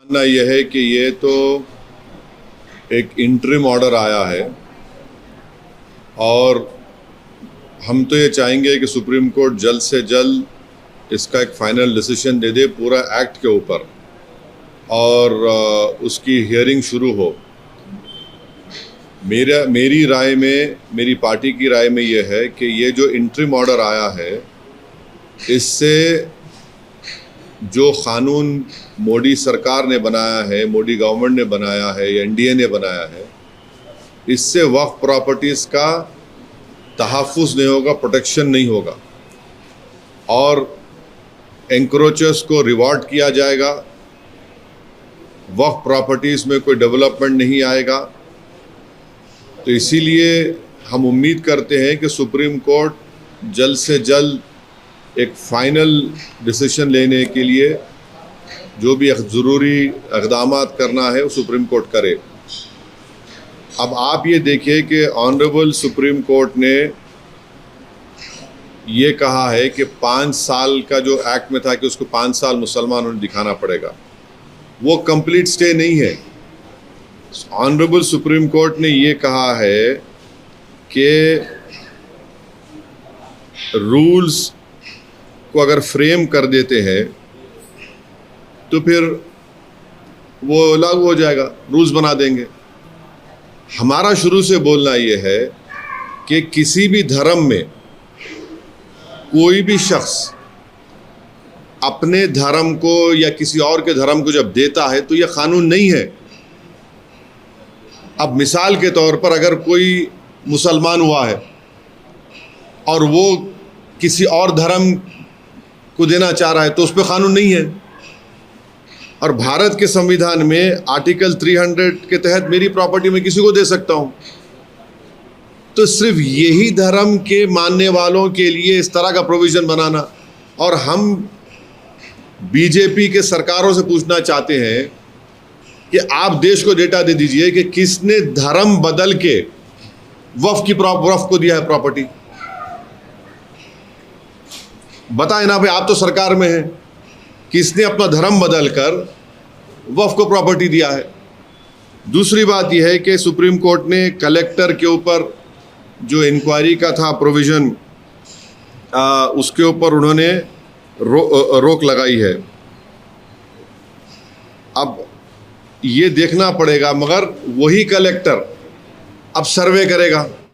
मानना यह है कि ये तो एक इंटरिम ऑर्डर आया है और हम तो ये चाहेंगे कि सुप्रीम कोर्ट जल्द से जल्द इसका एक फाइनल डिसीजन दे दे पूरा एक्ट के ऊपर और उसकी हियरिंग शुरू हो। मेरी राय में, मेरी पार्टी की राय में ये है कि ये जो इंटरिम ऑर्डर आया है इससे जो कानून मोदी सरकार ने बनाया है, मोदी गवर्नमेंट ने बनाया है या एनडीए ने बनाया है, इससे वक्फ प्रॉपर्टीज़ का तहफ़्फ़ुज़ नहीं होगा, प्रोटेक्शन नहीं होगा और एंक्रोचर्स को रिवॉर्ड किया जाएगा। वक्फ प्रॉपर्टीज़ में कोई डेवलपमेंट नहीं आएगा। तो इसीलिए हम उम्मीद करते हैं कि सुप्रीम कोर्ट जल्द से जल्द एक फ़ाइनल डिसीजन लेने के लिए जो भी ज़रूरी इक़दाम करना है वो सुप्रीम कोर्ट करे। अब आप ये देखिए कि ऑनरेबल सुप्रीम कोर्ट ने ये कहा है कि 5 साल का जो एक्ट में था कि उसको 5 साल मुसलमानों ने दिखाना पड़ेगा, वो कंप्लीट स्टे नहीं है। ऑनरेबल सुप्रीम कोर्ट ने ये कहा है कि रूल्स को अगर फ्रेम कर देते हैं तो फिर वो लागू हो जाएगा, रूल्स बना देंगे। हमारा शुरू से बोलना ये है कि किसी भी धर्म में कोई भी शख्स अपने धर्म को या किसी और के धर्म को जब देता है तो यह कानून नहीं है। अब मिसाल के तौर पर अगर कोई मुसलमान हुआ है और वो किसी और धर्म को देना चाह रहा है तो उस पर कानून नहीं है। और भारत के संविधान में आर्टिकल 300 के तहत मेरी प्रॉपर्टी में किसी को दे सकता हूं। तो सिर्फ यही धर्म के मानने वालों के लिए इस तरह का प्रोविज़न बनाना, और हम बीजेपी के सरकारों से पूछना चाहते हैं कि आप देश को डेटा दे दीजिए कि किसने धर्म बदल के वक्फ को दिया है प्रॉपर्टी। बताएं ना भाई, आप तो सरकार में हैं, किसने अपना धर्म बदल कर वक्फ को प्रॉपर्टी दिया है। दूसरी बात यह है कि सुप्रीम कोर्ट ने कलेक्टर के ऊपर जो इंक्वायरी का था प्रोविज़न, उसके ऊपर उन्होंने रोक लगाई है। अब ये देखना पड़ेगा, मगर वही कलेक्टर अब सर्वे करेगा।